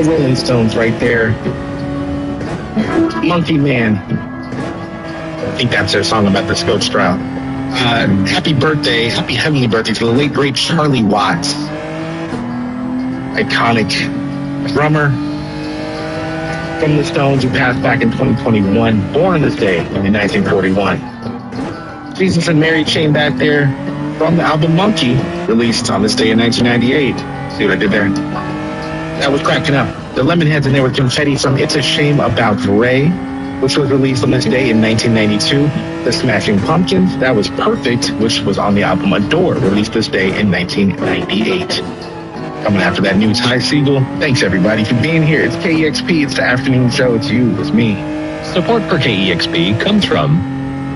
The Rolling Stones right there. Monkey Man. I think that's their song about the Scotch Trial. Happy birthday, happy heavenly birthday to the late great Charlie Watts. Iconic drummer from the Stones who passed back in 2021, born this day in 1941. Jesus and Mary Chain back there from the album Monkey, released on this day in 1998. See what I did there? That was cracking up. The Lemonheads in there with Confetti from It's a Shame About Ray, which was released on this day in 1992. The Smashing Pumpkins, that was Perfect, which was on the album Adore, released this day in 1998. Coming after that news, Ty Siegel. Thanks everybody for being here. It's KEXP, it's the afternoon show, it's you, it's me. Support for KEXP comes from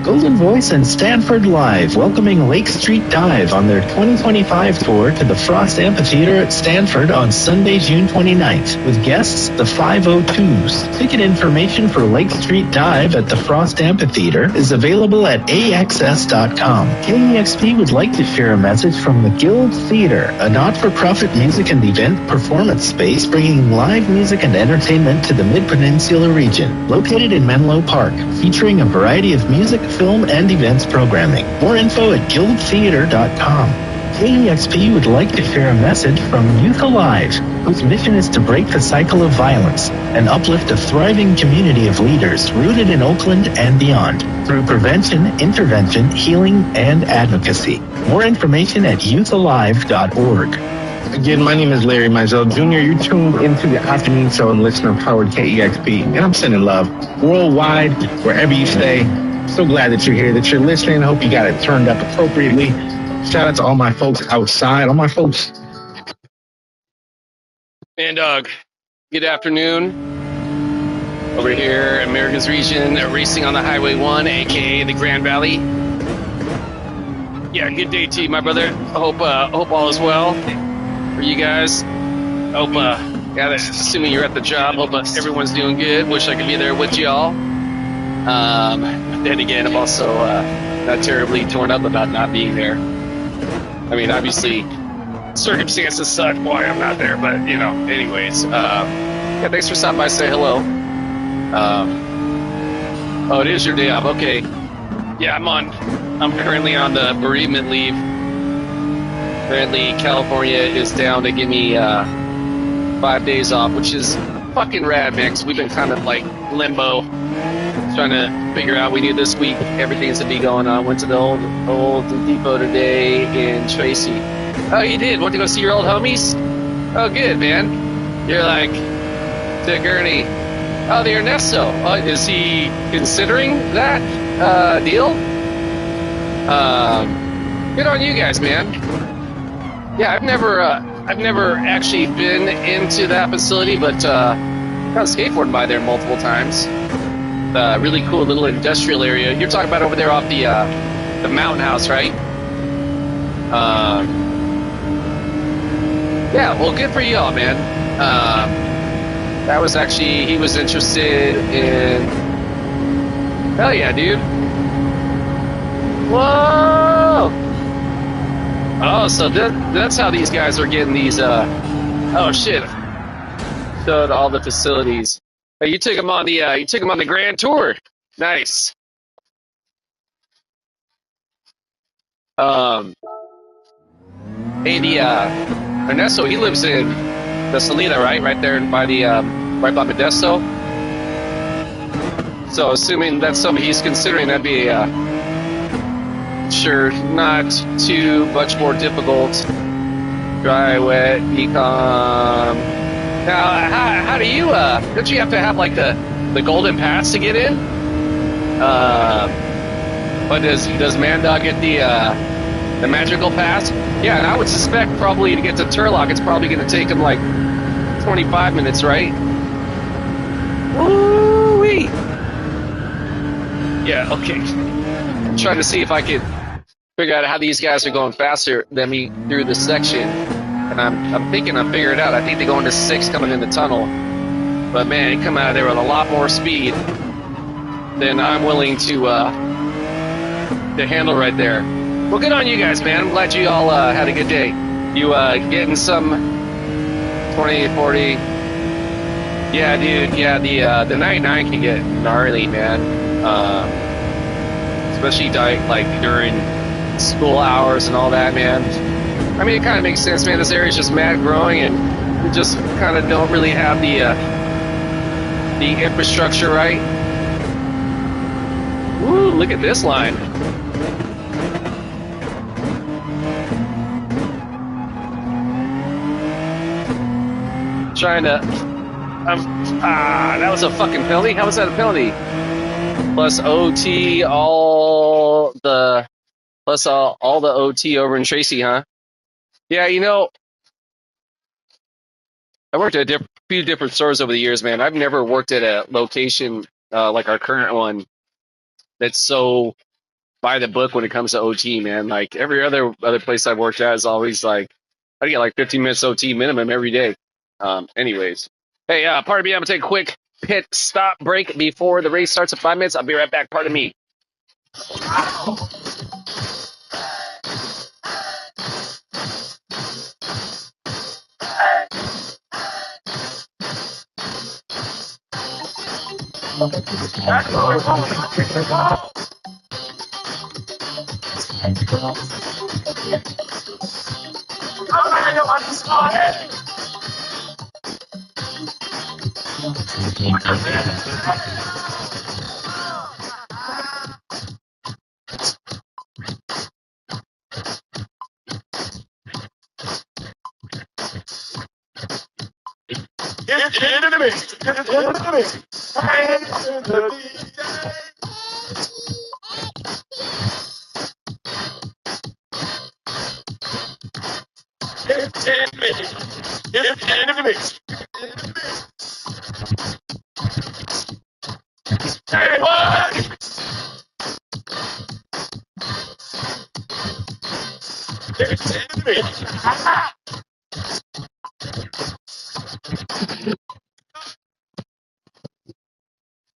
Golden Voice and Stanford Live, welcoming Lake Street Dive on their 2025 tour to the Frost Amphitheater at Stanford on Sunday, June 29th, with guests the 502s. Ticket information for Lake Street Dive at the Frost Amphitheater is available at axs.com. KEXP would like to share a message from the Guild Theater, a not-for-profit music and event performance space bringing live music and entertainment to the Mid-Peninsula region. Located in Menlo Park, featuring a variety of music, film, and events programming. More info at guildtheater.com. KEXP would like to share a message from Youth Alive, whose mission is to break the cycle of violence and uplift a thriving community of leaders rooted in Oakland and beyond through prevention, intervention, healing, and advocacy. More information at youthalive.org. Again, my name is Larry Mizell Jr. You're tuned into the afternoon show and listener-powered KEXP, and I'm sending love worldwide, wherever you stay. So glad that you're here, that you're listening. I hope you got it turned up appropriately. Shout out to all my folks outside, all my folks. And good afternoon. Over here, America's Region, racing on the Highway 1, aka the Grand Valley. Yeah, good day to you, my brother. I hope all is well for you guys. Hope, assuming you're at the job, hope everyone's doing good. Wish I could be there with y'all. Then again, I'm also not terribly torn up about not being there. I mean, obviously, circumstances such why I'm not there, but you know, anyways, yeah, thanks for stopping by, say hello. Oh, it is your day off, okay. Yeah, I'm currently on the bereavement leave. Apparently California is down to give me 5 days off, which is fucking rad, man, because we've been kind of like limbo, trying to figure out. We knew this week everything's to be going on. Went to the old depot today in Tracy. Oh, you did? Went to go see your old homies? Oh, good, man. You're like, to Gurney. Oh, the Ernesto. Is he considering that deal? Good on you guys, man. Yeah, I've never actually been into that facility, but gone skateboarding by there multiple times. Really cool little industrial area. You're talking about over there off the Mountain House, right? Yeah, well, good for y'all, man. That was actually, he was interested in. Hell yeah, dude. Whoa! Oh, so that's how these guys are getting these, oh shit. Showed all the facilities. Hey, you took them on the grand tour. Nice. Hey, Ernesto, he lives in the Salida, right? Right there by the, right by Modesto. So assuming that's something he's considering, that'd be, sure, not too much more difficult. Dry, wet, ecom. Now, how do you, don't you have to have, like, the golden pass to get in? But does Mandog get the magical pass? Yeah, and I would suspect probably to get to Turlock, it's probably going to take him, like, 25 minutes, right? Woo-wee! Yeah, okay. I'm trying to see if I could figure out how these guys are going faster than me through this section. And I'm thinking I figured it out. I think they go into 6 coming in the tunnel. But man, they come out of there with a lot more speed than I'm willing to handle right there. Well, good on you guys, man. I'm glad you all had a good day. You getting some 20, 40. Yeah, dude. Yeah, the 99 can get gnarly, man. Especially like during school hours and all that, man. I mean, it kind of makes sense, man. This area's just mad growing, and we just kind of don't really have the infrastructure right. Woo! Look at this line. Trying to. That was a fucking penalty. How was that a penalty? Plus OT, all the OT over in Tracy, huh? Yeah, you know, I worked at a few different stores over the years, man. I've never worked at a location like our current one that's so by the book when it comes to OT, man. Like every other place I've worked at is always like I get like 15 minutes OT minimum every day. Anyways, hey, pardon me, I'm gonna take a quick pit stop break before the race starts in 5 minutes. I'll be right back. Pardon me.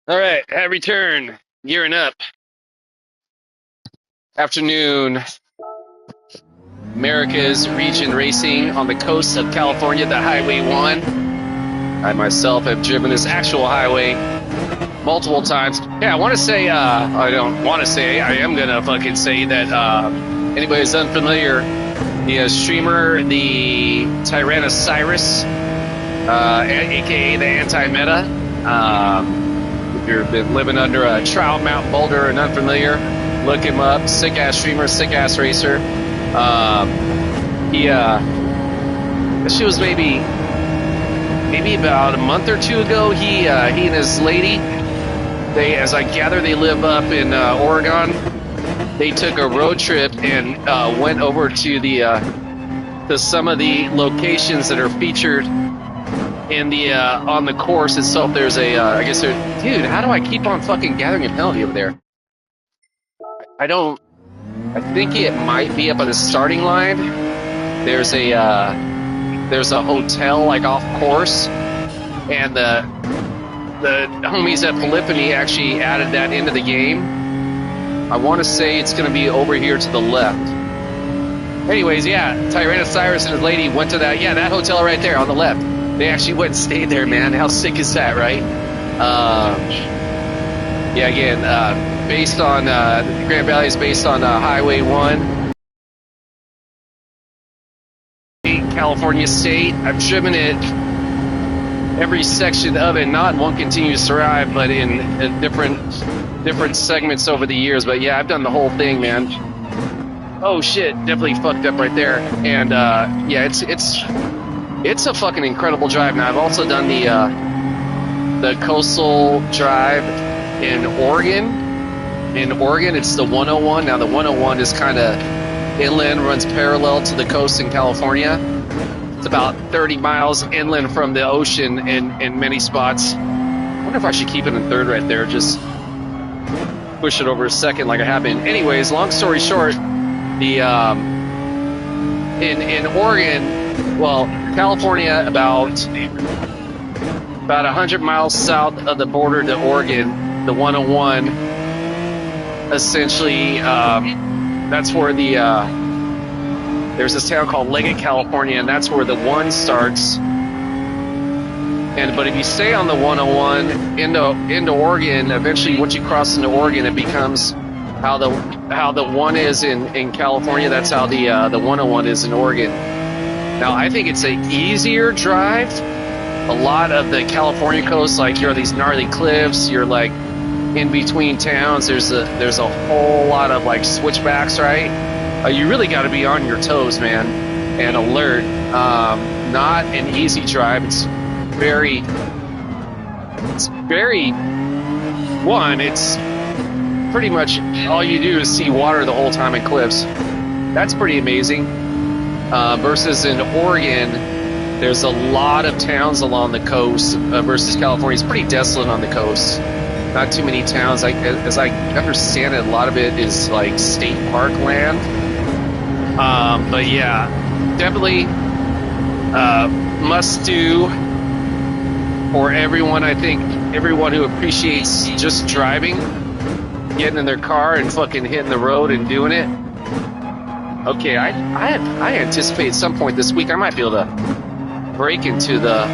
All right, at return, gearing up. Afternoon, America's Region Racing on the coast of California, the Highway 1. I myself have driven this actual highway multiple times. Yeah, I want to say, I don't want to say, I am going to fucking say that anybody who's unfamiliar, the streamer, the Tyrannosaurus, aka the Anti-Meta, if you've been living under a Trout Mountain Boulder and unfamiliar, look him up. Sick-ass streamer, sick-ass racer. This was maybe about a month or two ago. He and his lady, they, as I gather, they live up in Oregon. They took a road trip and went over to to some of the locations that are featured in the on the course itself. There's a I guess dude, how do I keep on fucking gathering a penalty over there? I think it might be up on the starting line. There's a hotel like off course, and the homies at Polyphony actually added that into the game. I want to say it's going to be over here to the left. Anyways, yeah, Tyrannosaurus and his lady went to that hotel right there on the left. They actually went and stayed there, man. How sick is that, right? Yeah, again, based on Grand Valley is based on Highway 1, California State. I've driven it, every section of it, not in one continuous ride, but in different segments over the years. But yeah, I've done the whole thing, man. Oh shit, definitely fucked up right there. And yeah, it's a fucking incredible drive. Now I've also done the coastal drive in Oregon. In Oregon, it's the 101. Now the 101 is kind of inland, runs parallel to the coast in California. It's about 30 miles inland from the ocean in many spots. I wonder if I should keep it in third right there, just push it over a second like I have been. Anyways, long story short, the in Oregon, well, California, about 100 miles south of the border to Oregon, the 101, essentially, that's where there's this town called Leggett, California, and that's where the 1 starts. But if you stay on the 101 into Oregon, eventually once you cross into Oregon, it becomes how the 1 is in California. That's how the 101 is in Oregon. Now I think it's an easier drive. A lot of the California coast, like you're on these gnarly cliffs, you're like in between towns. There's a whole lot of like switchbacks, right? You really got to be on your toes, man, and alert. Not an easy drive. It's very. It's pretty much all you do is see water the whole time and cliffs. That's pretty amazing. Versus in Oregon, there's a lot of towns along the coast. Versus California, it's pretty desolate on the coast. Not too many towns. As I understand it, a lot of it is like state park land. But yeah, definitely must do for everyone. I think everyone who appreciates just driving, getting in their car and fucking hitting the road and doing it. Okay, I anticipate at some point this week I might be able to break into the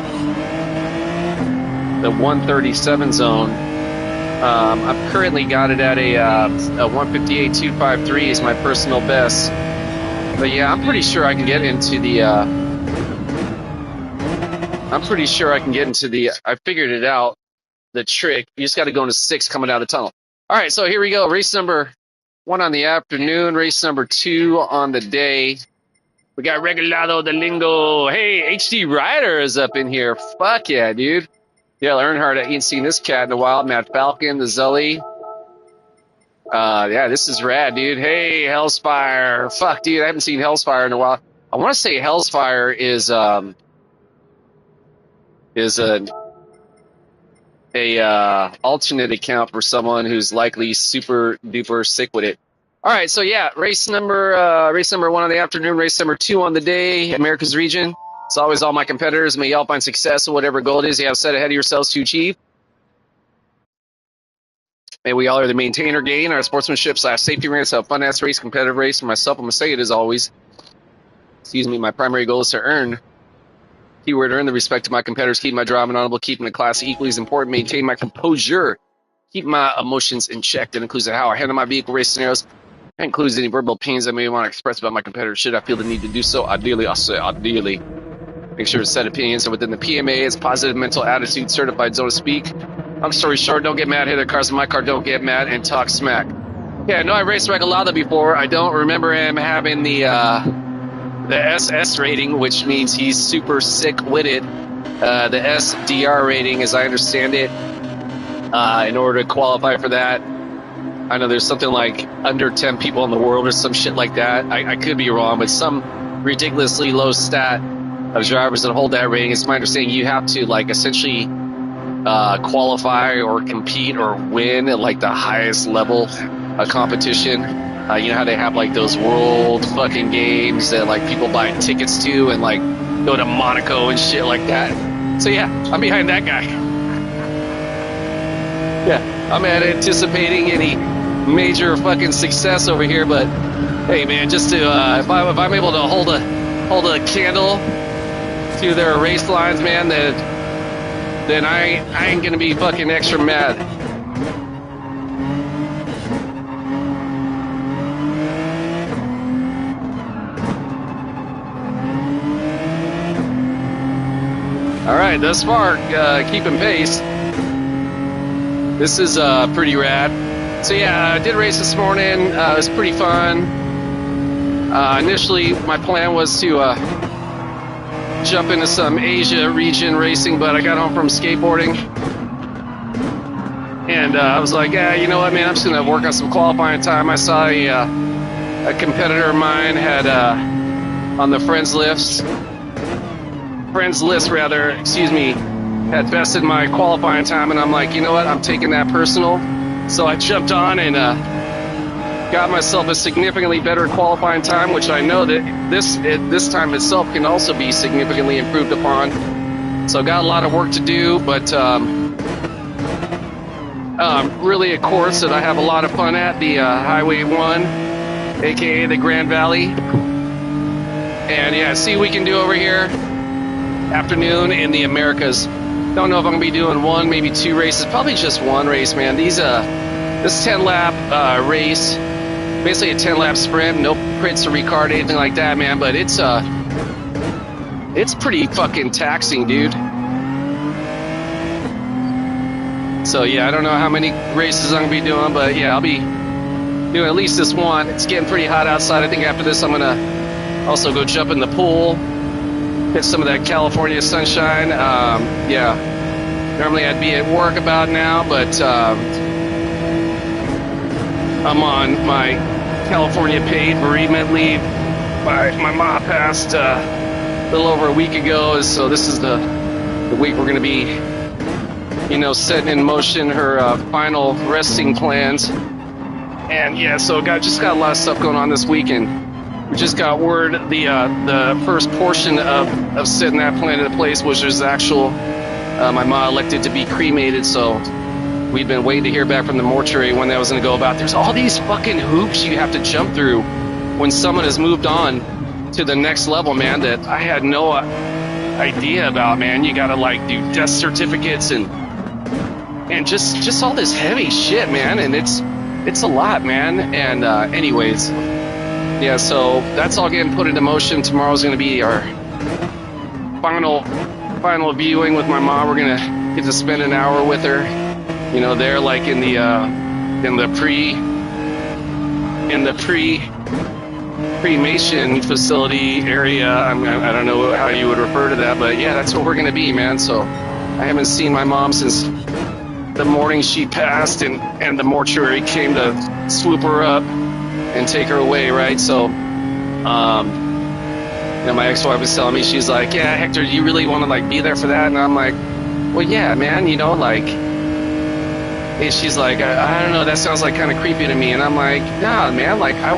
137 zone. I've currently got it at a 158.253 is my personal best. But yeah, I'm pretty sure I can get into the. I figured it out. The trick. You just got to go into 6 coming out of the tunnel. All right, so here we go. Race number 1 on the afternoon. Race number 2 on the day. We got Regalado de Lingo. Hey, HD Rider is up in here. Fuck yeah, dude. Dale Earnhardt, I ain't seen this cat in a while. Matt Falcon, the Zully. Yeah, this is rad, dude. Hey, Hellspire. Fuck, dude, I haven't seen Hellspire in a while. I want to say Hellsfire is a alternate account for someone who's likely super duper sick with it. All right, so yeah, race number 1 on the afternoon, race number 2 on the day, America's region. It's always all my competitors. May y'all find success in whatever goal it is you have set ahead of yourselves to achieve. May we all either maintain or gain our sportsmanship / safety race, have a fun ass race, competitive race. For myself, I'm gonna say it as always. Excuse me, my primary goal is to earn. Keyword earn the respect of my competitors, keep my driving honorable, keeping the class equally as important, maintain my composure, keep my emotions in check. That includes how I handle my vehicle race scenarios. That includes any verbal opinions I may want to express about my competitors should I feel the need to do so. Ideally, I'll say ideally. Make sure to set opinions are within the PMA as positive mental attitude certified zone to speak. Long story short, don't get mad, hit the cars in my car, don't get mad, and talk smack. Yeah, I know I raced Regalado before. I don't remember him having the SS rating, which means he's super sick with it. The SDR rating, as I understand it, in order to qualify for that, I know there's something like under 10 people in the world or some shit like that. I could be wrong, but some ridiculously low stat of drivers that hold that rating. It's my understanding you have to like essentially qualify or compete or win at like the highest level of competition. You know how they have like those world fucking games that like people buy tickets to and like go to Monaco and shit like that. So yeah, I'm behind that guy. Yeah, I'm not anticipating any major fucking success over here, but hey man, just to if I'm able to hold a candle to their race lines, man, then I ain't gonna be fucking extra mad. All right, thus far, keeping pace. This is pretty rad. So yeah, I did race this morning. It was pretty fun. Initially, my plan was to jump into some Asia region racing, but I got home from skateboarding. And I was like, yeah, you know what, man, I'm just going to work on some qualifying time. I saw a competitor of mine had on the friends list, had bested my qualifying time, and I'm like, you know what, I'm taking that personal. So I jumped on and got myself a significantly better qualifying time, which I know that this time itself can also be significantly improved upon. So got a lot of work to do, but really a course that I have a lot of fun at, the Highway 1, aka the Grand Valley. And yeah, see what we can do over here. Afternoon in the Americas. Don't know if I'm gonna be doing one, maybe 2 races, probably just 1 race, man. This 10-lap race, basically a 10-lap sprint, no pits or recard, anything like that, man. But it's pretty fucking taxing, dude. So yeah, I don't know how many races I'm gonna be doing, but yeah, I'll be doing at least this one. It's getting pretty hot outside. I think after this, I'm gonna also go jump in the pool. Hit some of that California sunshine. Yeah, normally I'd be at work about now, but I'm on my California paid bereavement leave. My mom passed a little over a week ago, so this is the week we're going to be, setting in motion her final resting plans. And yeah, so just got a lot of stuff going on this weekend. We just got word the first portion of setting that plan into place, which was actual. My mom elected to be cremated, so we've been waiting to hear back from the mortuary when that was going to go about. There's all these fucking hoops you have to jump through when someone has moved on to the next level, man, that I had no idea about, man. You got to like do death certificates and just all this heavy shit, man, and it's a lot, man. And anyways. Yeah, so that's all getting put into motion. Tomorrow's going to be our final viewing with my mom. We're going to get to spend an hour with her, there like in the cremation facility area. I don't know how you would refer to that, but yeah, that's what we're going to be, man. So I haven't seen my mom since the morning she passed, and the mortuary came to swoop her up and take her away, right? So my ex-wife was telling me, she's like, yeah, Hector, do you really want to like be there for that? And I'm like, well, yeah, man, like, and she's like, I don't know, that sounds like kind of creepy to me. And I'm like, nah, man, like, I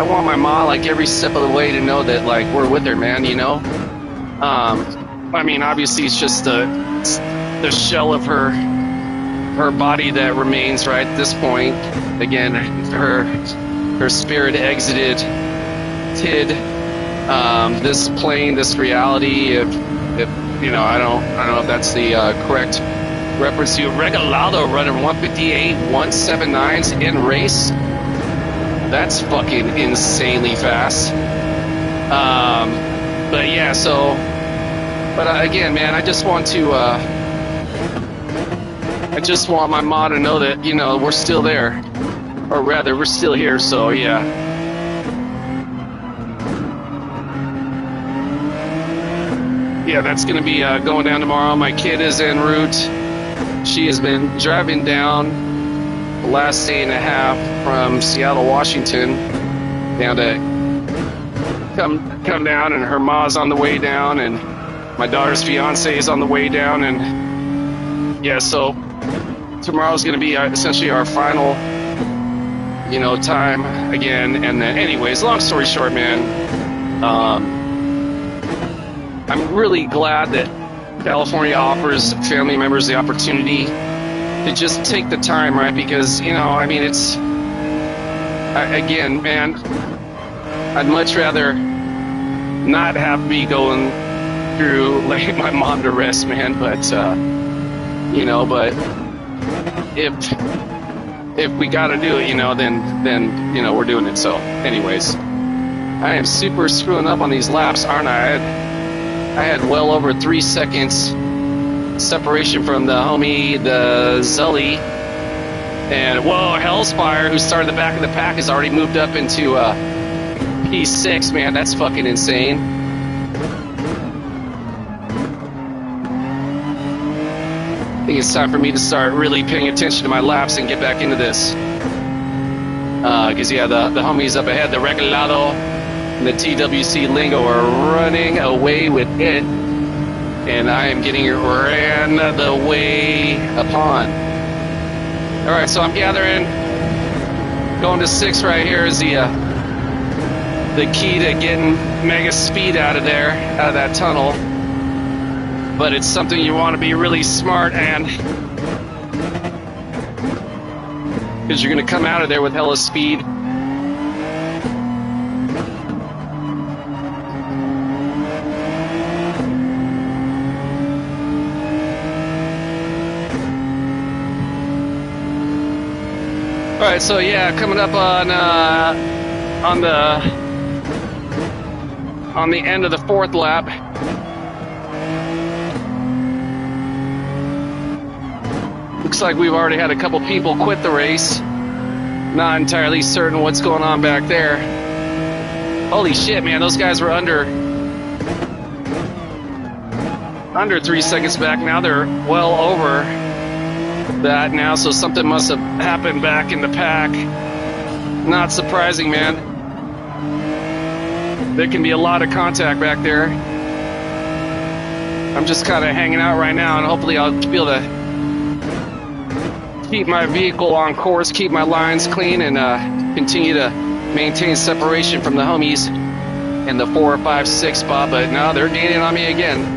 want my mom, like, every step of the way to know that, like, we're with her, man, I mean, obviously it's just the shell of her body that remains right at this point. Again, her spirit exited this plane, this reality. If I don't know if that's the correct reference to Regalado running 158.179s in race. That's fucking insanely fast. But yeah, so, but again, man, I just want my mom to know that, we're still there, or rather, we're still here. So yeah. Yeah, that's going to be going down tomorrow. My kid is en route. She has been driving down the last day and a half from Seattle, Washington, down to come down, and her ma's on the way down, and my daughter's fiance is on the way down, and yeah, so tomorrow's going to be essentially our final, time again. And then, anyways, long story short, man, I'm really glad that California offers family members the opportunity to just take the time, right? Because, I mean, again, man, I'd much rather not have me going through laying my mom to rest, man. But, but if we got to do it, then we're doing it. So, anyways, I am super screwing up on these laps, aren't I? I had well over 3 seconds separation from the homie, the Zully. And, whoa, Hellspire, who started the back of the pack, has already moved up into P6. Man, that's fucking insane. I think it's time for me to start really paying attention to my laps and get back into this. Because, yeah, the homies up ahead, the Regalado and the TWC Lingo, are running away with it. And I am getting ran the way upon. All right, so I'm gathering. Going to 6 right here is the key to getting mega speed out of there, out of that tunnel. But it's something you want to be really smart and, because you're going to come out of there with hella speed. All right, so yeah, coming up on the end of the 4th lap. Looks like we've already had a couple people quit the race. Not entirely certain what's going on back there. Holy shit, man, those guys were under 3 seconds back. Now they're well over that now, so something must have happened back in the pack. Not surprising, man. There can be a lot of contact back there. I'm just kind of hanging out right now, and hopefully I'll be able to keep my vehicle on course, keep my lines clean, and continue to maintain separation from the homies in the 4, 5, 6 spot. But now they're gaining on me again.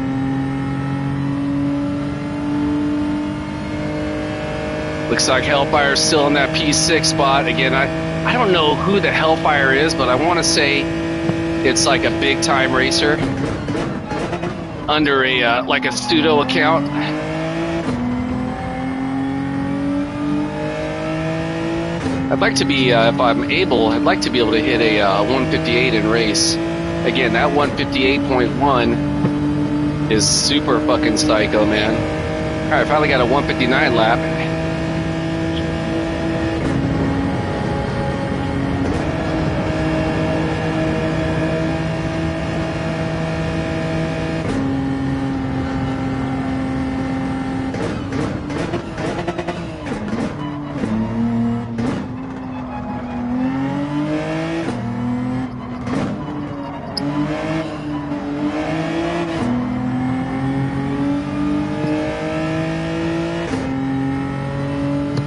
Looks like Hellfire's still in that P6 spot. Again, I don't know who the Hellfire is, but I want to say it's like a big time racer under a like a pseudo account. I'd like to be, if I'm able, I'd like to be able to hit a 158 in race. Again, that 158.1 is super fucking psycho, man. All right, finally got a 159 lap.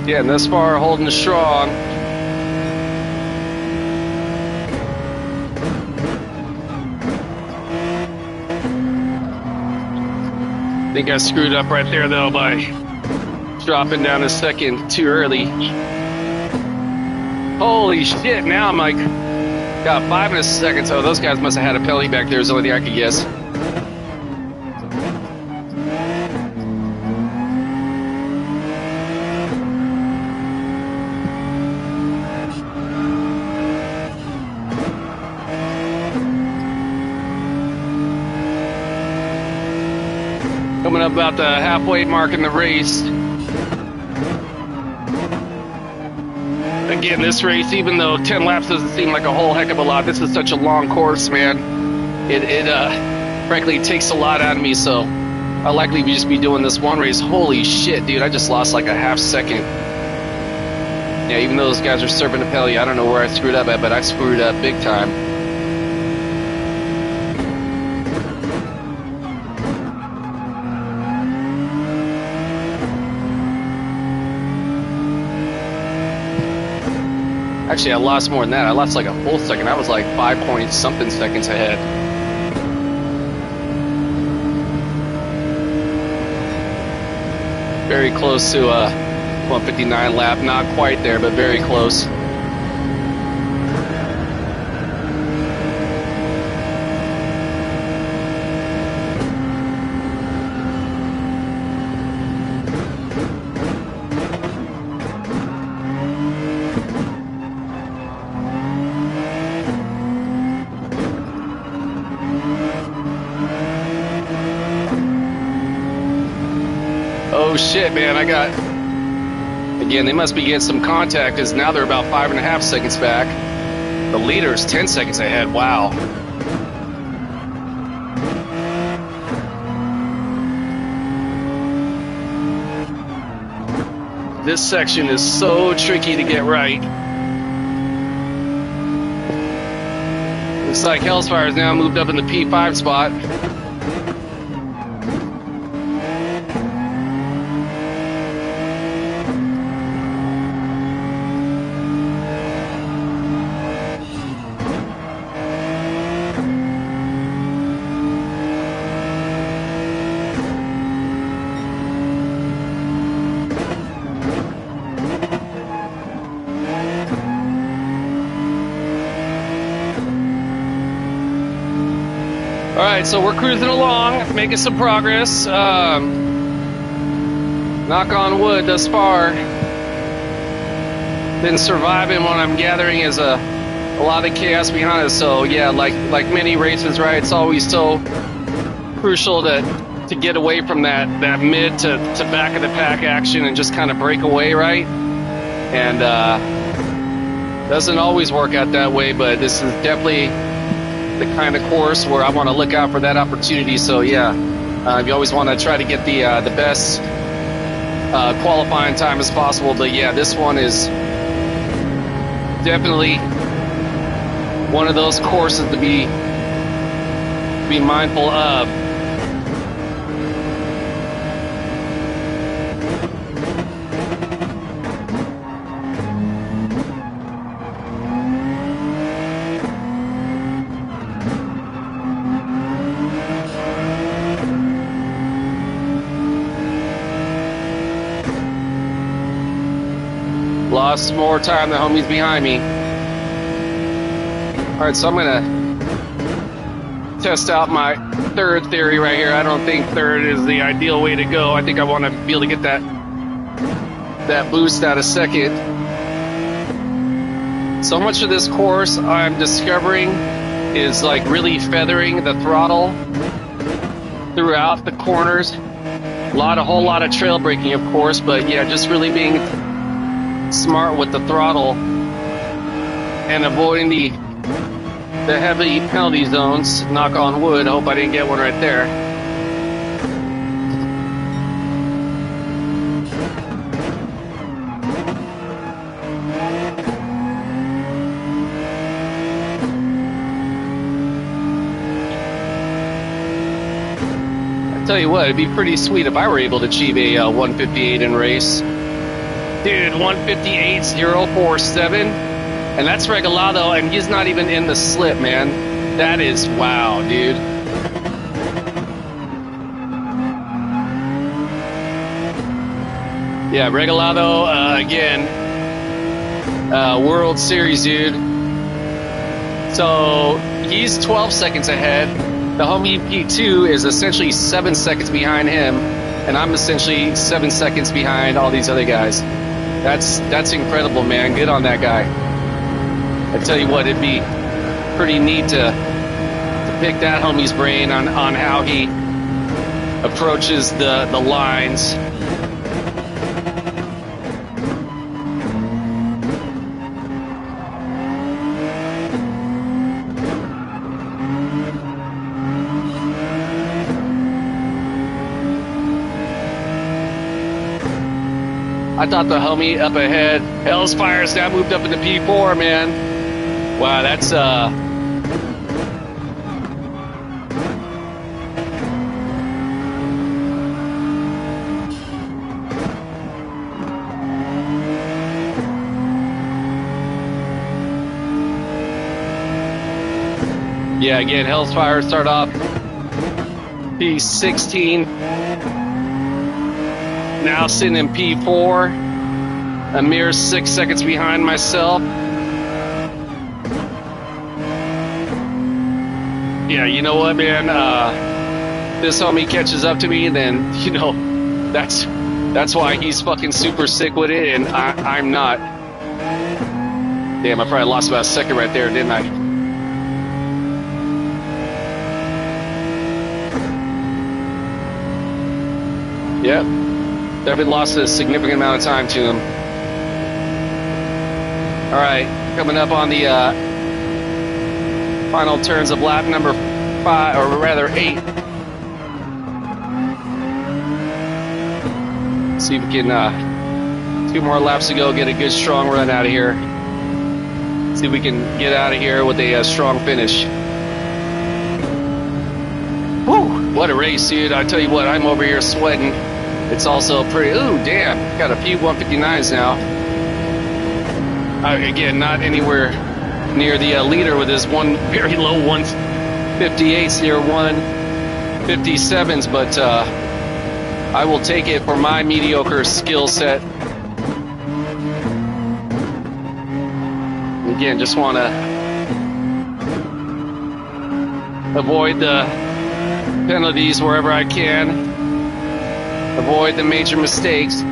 Yeah, and thus far holding strong. I think I screwed up right there though by dropping down a second too early. Holy shit, now I'm like, got 5 seconds. Oh, those guys must have had a penalty back there is the only thing I could guess. Coming up about the halfway mark in the race. Again, this race, even though 10 laps doesn't seem like a whole heck of a lot, this is such a long course, man. It frankly takes a lot out of me, so I'll likely just be doing this one race. Holy shit, dude, I just lost like a half second. Yeah, even though those guys are serving a penalty, I don't know where I screwed up at, but I screwed up big time. Actually, I lost more than that. I lost like a full second. I was like 5-point-something seconds ahead. Very close to a 159 lap. Not quite there, but very close. Oh shit, man, again, they must be getting some contact because now they're about 5.5 seconds back. The leader's 10 seconds ahead, wow. This section is so tricky to get right. Looks like Hellsfire's now moved up in the P5 spot. Alright, so we're cruising along, making some progress. Knock on wood thus far. Been surviving what I'm gathering is a lot of chaos behind us. So yeah, like many races, right? It's always so crucial to get away from that mid to back of the pack action and just kind of break away, right? And doesn't always work out that way, but this is definitely the kind of course where I want to look out for that opportunity. So yeah, you always want to try to get the best qualifying time as possible. But yeah, this one is definitely one of those courses to be mindful of. Lost more time, the homies behind me. Alright, so I'm gonna test out my third theory right here. I don't think third is the ideal way to go. I think I want to be able to get that boost out of second. So much of this course I'm discovering is like really feathering the throttle throughout the corners. Whole lot of trail braking, of course, but yeah, just really being smart with the throttle and avoiding the heavy penalty zones. Knock on wood. I hope I didn't get one right there. I tell you what, it'd be pretty sweet if I were able to achieve a 158 in race. Dude, 158.047. And that's Regalado, and he's not even in the slip, man. That is wow, dude. Yeah, Regalado, again, World Series, dude. So he's 12 seconds ahead. The homie P2 is essentially 7 seconds behind him, and I'm essentially 7 seconds behind all these other guys. That's incredible, man. Good on that guy. I tell you what, it'd be pretty neat to pick that homie's brain on how he approaches the lines. I thought the homie up ahead, Hell's Fire's now moved up into P4, man. Wow, that's yeah, again, Hell's Fire start off P16. Now sitting in P4, a mere 6 seconds behind myself. Yeah, you know what, man? This homie catches up to me, then you know that's why he's fucking super sick with it, and I'm not. Damn, I probably lost about a second right there, didn't I? Yep. Definitely lost a significant amount of time to him. All right, coming up on the final turns of lap number 5, or rather 8. See if we can 2 more laps to go, get a good strong run out of here. See if we can get out of here with a strong finish. Woo! What a race, dude! I tell you what, I'm over here sweating. It's also pretty, ooh, damn, got a few 159s now. Again, not anywhere near the leader with his one very low 158s near 157s, but I will take it for my mediocre skill set. Again, just want to avoid the penalties wherever I can. Avoid the major mistakes.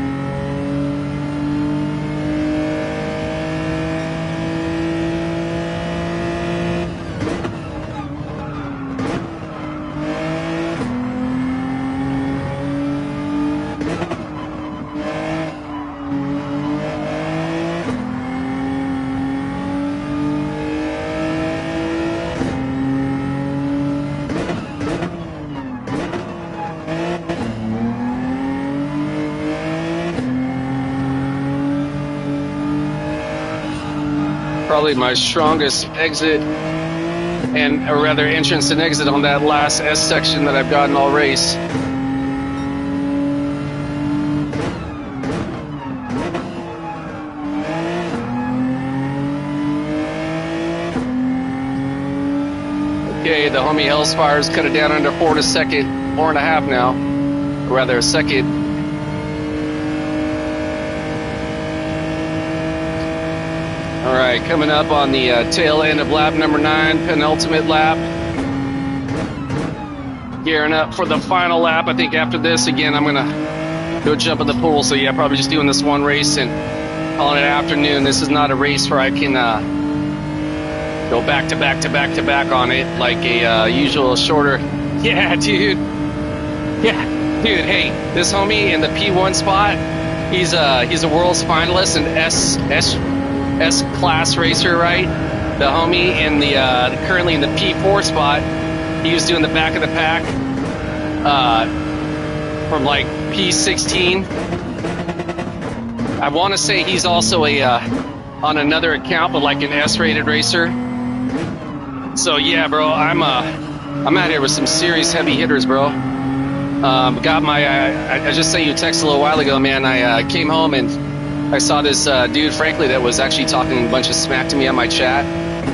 Probably my strongest exit, and or rather entrance and exit on that last S section that I've gotten all race. Okay, the homie Hellspire's cut it down under 4 second, 4.5 now, or rather a second. All right, coming up on the tail end of lap number 9, penultimate lap. Gearing up for the final lap. I think after this, again, I'm going to go jump in the pool. So, yeah, probably just doing this one race and calling it afternoon. This is not a race where I can go back to back to back to back on it like a usual shorter. Yeah, dude. Yeah, dude, hey, this homie in the P1 spot, he's a world's finalist in S-class racer, right? The homie in the currently in the P4 spot, he was doing the back of the pack from like P16. I want to say he's also a on another account, but like an S-rated racer. So yeah, bro, I'm out here with some serious heavy hitters, bro. Got my I just sent you a text a little while ago, man. I came home and I saw this dude, frankly, that was actually talking a bunch of smack to me on my chat.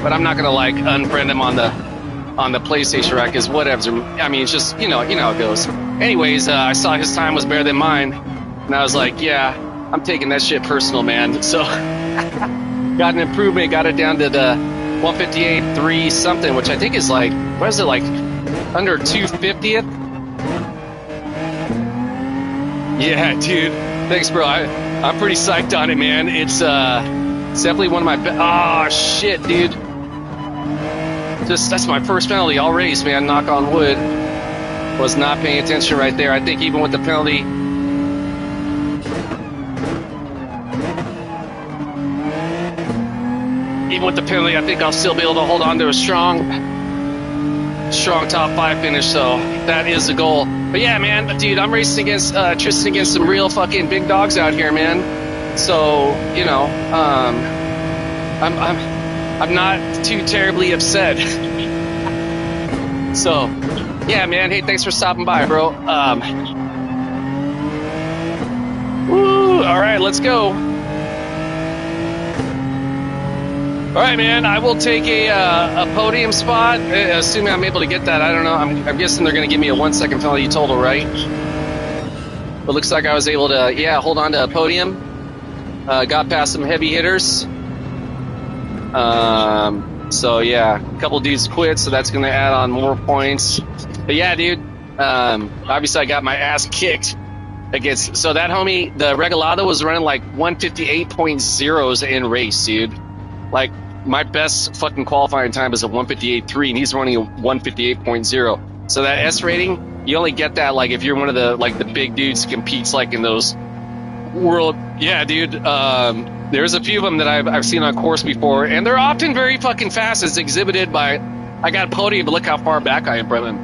But I'm not gonna like unfriend him on the PlayStation rack, because whatever. I mean, it's just you know how it goes. Anyways, I saw his time was better than mine, and I was like, yeah, I'm taking that shit personal, man. So got an improvement, got it down to the 158.3 something, which I think is like, what is it, like under 250th? Yeah, dude. Thanks, bro. I'm pretty psyched on it, man. It's definitely one of my oh shit, dude. That's my first penalty all race, man. Knock on wood. Was not paying attention right there. I think even with the penalty, I think I'll still be able to hold on to a strong top 5 finish. So that is the goal. But yeah, man, dude, I'm racing against Tristan against some real fucking big dogs out here, man. So you know, I'm not too terribly upset. So, yeah, man. Hey, thanks for stopping by, bro. Woo! All right, let's go. All right, man. I will take a podium spot, assuming I'm able to get that. I don't know. I'm guessing they're going to give me a 1 second penalty total, right? But looks like I was able to, yeah, hold on to a podium. Got past some heavy hitters. So yeah, a couple dudes quit, so that's gonna add on more points. But yeah, dude, obviously I got my ass kicked against, so that homie, the Regalado, was running like 158.0s in race, dude. Like, my best fucking qualifying time is a 158.3, and he's running a 158.0. So that S rating, you only get that like if you're one of the like the big dudes who competes like in those world. Yeah, dude. There's a few of them that I've seen on course before, and they're often very fucking fast, as exhibited by, I got a podium, but look how far back I am from him.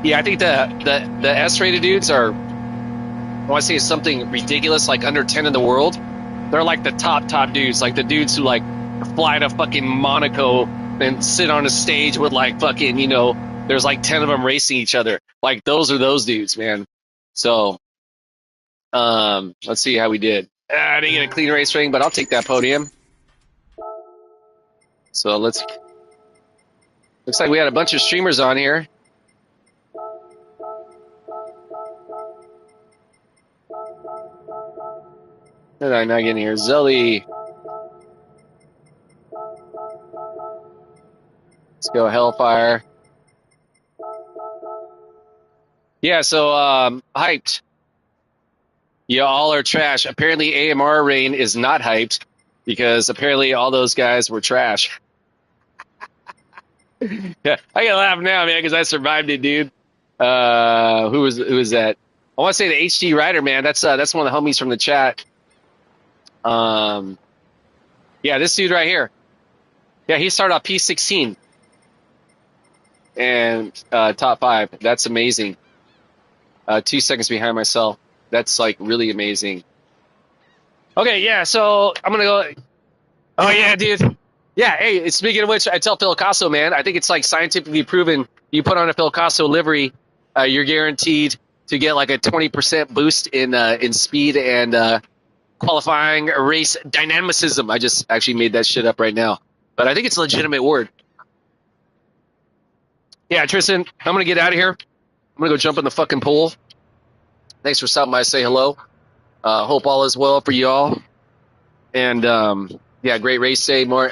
Yeah, I think the S-rated dudes are, I want to say something ridiculous, like under 10 in the world. They're like the top dudes, like the dudes who like fly to fucking Monaco and sit on a stage with like fucking, you know, there's like 10 of them racing each other. Like those are those dudes, man. So, let's see how we did. I didn't get a clean race rating, but I'll take that podium. So looks like we had a bunch of streamers on here. How did I not get in here? Zelly. Let's go Hellfire. Yeah, so hyped. You all are trash. Apparently AMR Rain is not hyped because apparently all those guys were trash. Yeah, I gotta laugh now, man, because I survived it, dude. Who was that? I want to say the HD Rider, man. That's one of the homies from the chat. Yeah, this dude right here. Yeah, he started off P16 and top 5. That's amazing. 2 seconds behind myself. That's like really amazing. Okay, yeah, so I'm gonna go. Oh yeah, dude. Yeah, hey, speaking of which, I tell Phil Casso, man, I think it's like scientifically proven. You put on a Phil Casso livery, you're guaranteed to get like a 20% boost in speed and qualifying race dynamicism. I just actually made that shit up right now, but I think it's a legitimate word. Yeah, Tristan, I'm gonna get out of here. I'm gonna go jump in the fucking pool. Thanks for stopping by to say hello. Hope all is well for you all. And yeah, great race day, more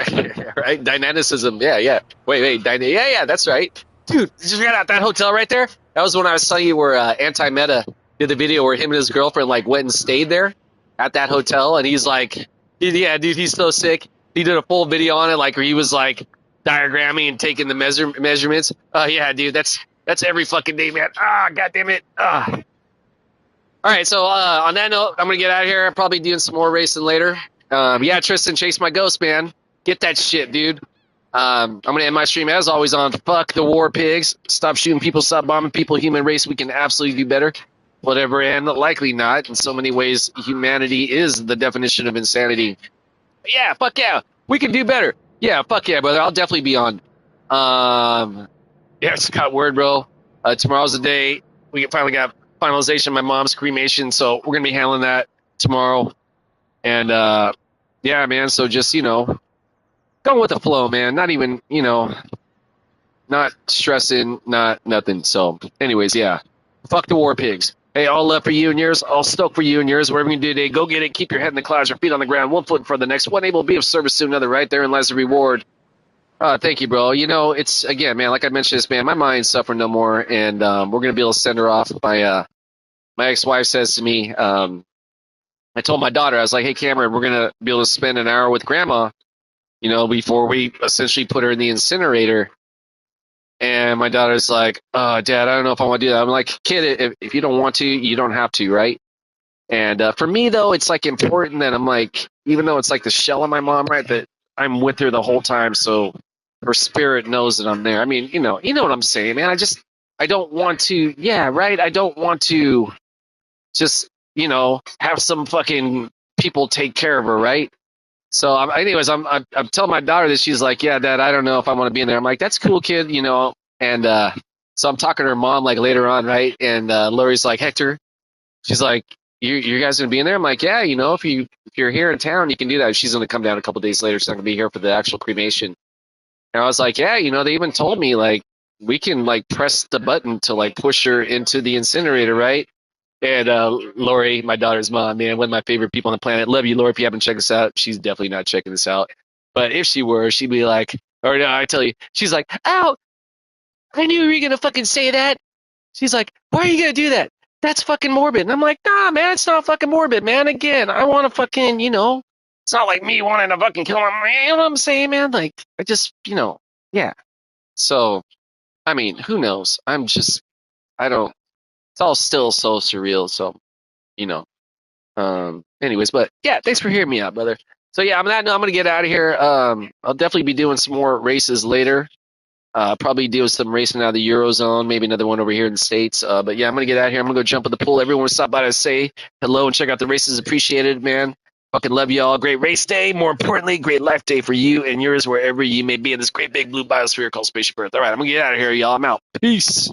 right? Dynamicism. Yeah. Wait. Yeah, that's right. Dude, just got out that hotel right there. That was when I was telling you where Anti-Meta did the video where him and his girlfriend like went and stayed there at that hotel, and he's like, yeah, dude, he's so sick. He did a full video on it, like where he was like diagramming and taking the measurements. Yeah, dude, that's every fucking day, man. God damn it. All right, so on that note, I'm going to get out of here. I'm probably doing some more racing later. Yeah, Tristan, chase my ghost, man. Get that shit, dude. I'm going to end my stream, as always, on fuck the war pigs. Stop shooting people, stop bombing people, human race. We can absolutely do better. Whatever, and likely not. In so many ways, humanity is the definition of insanity. But yeah, fuck yeah. We can do better. Yeah, fuck yeah, brother. I'll definitely be on. Yeah, Scott Word, bro. Tomorrow's the day. We finally got finalization of my mom's cremation, so we're going to be handling that tomorrow. And, yeah, man, so just, going with the flow, man. Not even, not stressing, not nothing. So, anyways, yeah. Fuck the war pigs. Hey, all love for you and yours. All stoked for you and yours. Whatever you do today, go get it. Keep your head in the clouds, your feet on the ground, 1 foot in front of the next. One able to be of service to another. Right there, and lies the reward. Thank you, bro. It's again, man. Like I mentioned, this man, my mind's suffering no more, and we're gonna be able to send her off. My ex-wife says to me, I told my daughter, I was like, hey, Cameron, we're gonna be able to spend an hour with Grandma, before we essentially put her in the incinerator. And my daughter's like, Dad, I don't know if I want to do that. I'm like, kid, if you don't want to, you don't have to, right? And for me, though, it's like important that I'm like, even though it's like the shell of my mom, right, that I'm with her the whole time, so her spirit knows that I'm there. I mean, you know what I'm saying, man. I don't want to, yeah, right. I don't want to just, have some fucking people take care of her, right? So, I'm telling my daughter that. She's like, yeah, Dad, I don't know if I want to be in there. I'm like, that's cool, kid, And so I'm talking to her mom like later on, right? And Lori's like, Hector, she's like, you guys gonna be in there? I'm like, yeah, if you're here in town, you can do that. She's gonna come down a couple days later. She's not gonna be here for the actual cremation. And I was like, yeah, they even told me like we can like press the button to like push her into the incinerator, right? And Lori, my daughter's mom, man, one of my favorite people on the planet. Love you, Lori. If you haven't checked this out, she's definitely not checking this out. But if she were, she'd be like, or no, I tell you, she's like, ow, I knew you were gonna fucking say that. She's like, why are you gonna do that? That's fucking morbid. And I'm like, nah, man, it's not fucking morbid, man. Again, I want to fucking, it's not like me wanting to fucking kill him. You know what I'm saying, man? Like, I just, yeah. So, I mean, who knows? I don't. It's all still so surreal. So, anyways, but yeah, thanks for hearing me out, brother. So yeah, I'm gonna get out of here. I'll definitely be doing some more races later. Probably do some racing out of the Eurozone, maybe another one over here in the States. But yeah, I'm gonna get out of here. I'm gonna go jump in the pool. Everyone stop by to say hello and check out the races. Appreciated, man. Fucking love y'all. Great race day. More importantly, great life day for you and yours wherever you may be in this great big blue biosphere called Spaceship Earth. All right, I'm gonna get out of here, y'all. I'm out. Peace.